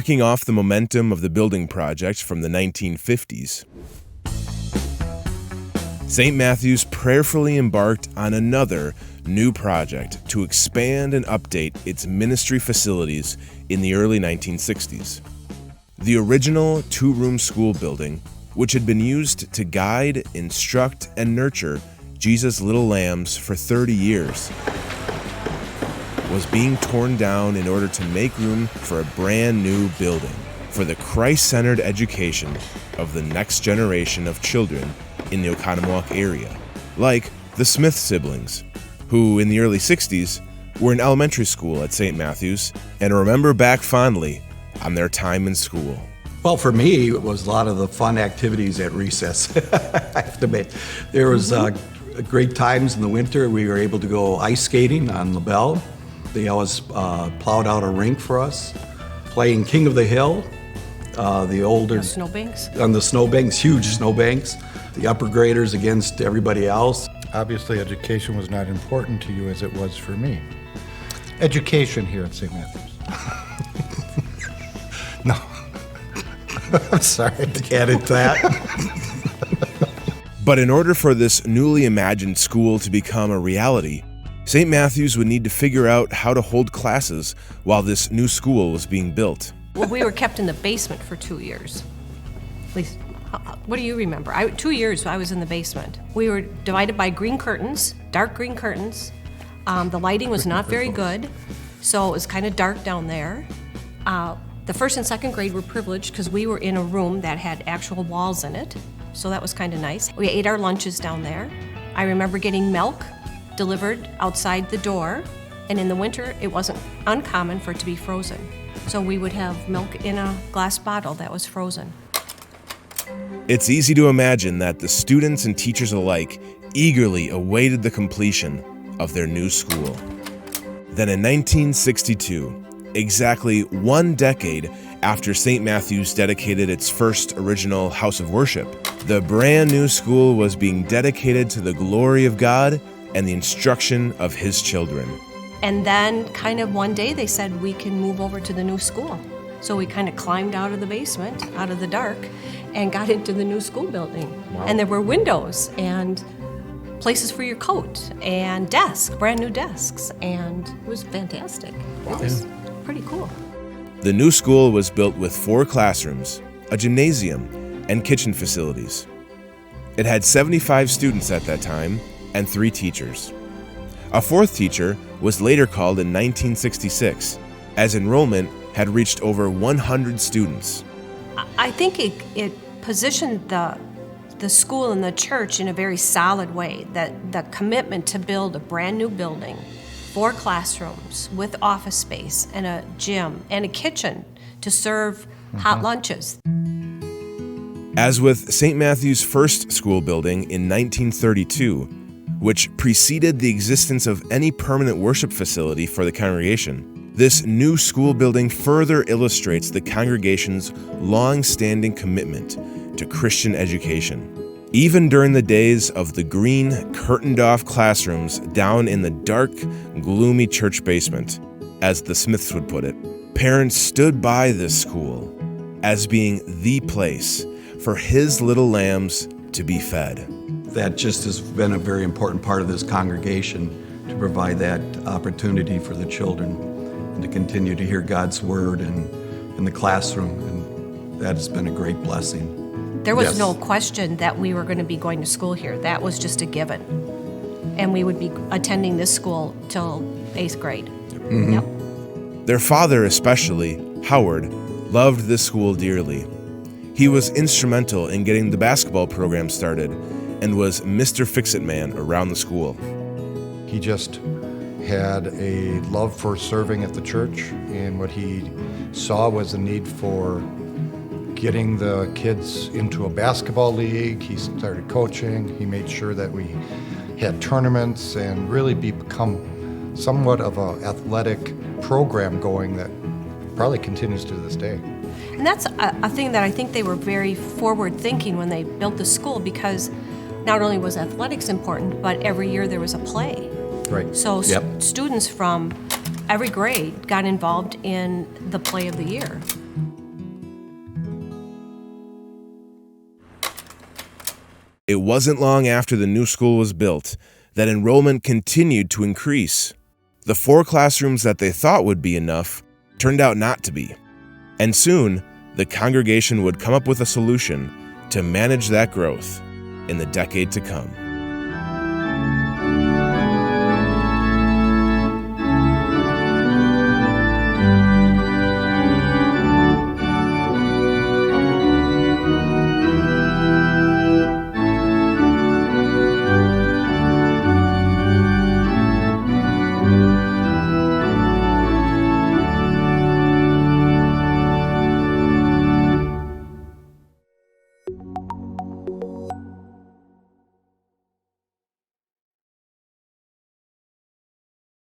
working off the momentum of the building project from the 1950s. St. Matthew's prayerfully embarked on another new project to expand and update its ministry facilities in the early 1960s. The original two-room school building, which had been used to guide, instruct, and nurture Jesus' little lambs for 30 years, was being torn down in order to make room for a brand new building for the Christ-centered education of the next generation of children in the Oconomowoc area, like the Smith siblings, who in the early 60s were in elementary school at St. Matthew's and remember back fondly on their time in school. Well, for me, it was a lot of the fun activities at recess. I have to admit, there was great times in the winter. We were able to go ice skating on LaBelle. They always plowed out a rink for us, playing King of the Hill, the older... Snowbanks? On the snowbanks, huge snowbanks. The upper graders against everybody else. Obviously, education was not important to you as it was for me. Education here at St. Matthew's. No. I'm sorry to add into that. But in order for this newly imagined school to become a reality, St. Matthew's would need to figure out how to hold classes while this new school was being built. Well, we were kept in the basement for 2 years. At least, what do you remember? 2 years I was in the basement. We were divided by green curtains, dark green curtains. The lighting was not very good, so it was kind of dark down there. The first and second grade were privileged because we were in a room that had actual walls in it, so that was kind of nice. We ate our lunches down there. I remember getting milk delivered outside the door, and in the winter it wasn't uncommon for it to be frozen. So we would have milk in a glass bottle that was frozen. It's easy to imagine that the students and teachers alike eagerly awaited the completion of their new school. Then in 1962, exactly 1 decade after St. Matthew's dedicated its first original house of worship, the brand new school was being dedicated to the glory of God and the instruction of His children. And then kind of one day they said we can move over to the new school. So we kind of climbed out of the basement, out of the dark, and got into the new school building. Wow. And there were windows and places for your coat and desks, brand new desks, and it was fantastic. Wow. It was pretty cool. The new school was built with 4 classrooms, a gymnasium, and kitchen facilities. It had 75 students at that time and 3 teachers. A 4th teacher was later called in 1966, as enrollment had reached over 100 students. I think it positioned the school and the church in a very solid way, that the commitment to build a brand new building, 4 classrooms with office space and a gym and a kitchen to serve hot lunches. As with St. Matthew's first school building in 1932, which preceded the existence of any permanent worship facility for the congregation, this new school building further illustrates the congregation's long-standing commitment to Christian education. Even during the days of the green, curtained-off classrooms down in the dark, gloomy church basement, as the Smiths would put it, parents stood by this school as being the place for His little lambs to be fed. That just has been a very important part of this congregation, to provide that opportunity for the children and to continue to hear God's word in the classroom, and that has been a great blessing. There was Yes. no question that we were going to be going to school here. That was just a given. And we would be attending this school till 8th grade. Mm-hmm. Yep. Their father especially, Howard, loved this school dearly. He was instrumental in getting the basketball program started and was Mr. Fix-It Man around the school. He just had a love for serving at the church, and what he saw was the need for getting the kids into a basketball league. He started coaching. He made sure that we had tournaments and really become somewhat of an athletic program going that probably continues to this day. And that's a thing that I think they were very forward-thinking when they built the school, because not only was athletics important, but every year there was a play. Right. So Yep. students from every grade got involved in the play of the year. It wasn't long after the new school was built that enrollment continued to increase. The 4 classrooms that they thought would be enough turned out not to be. And soon, the congregation would come up with a solution to manage that growth in the decade to come.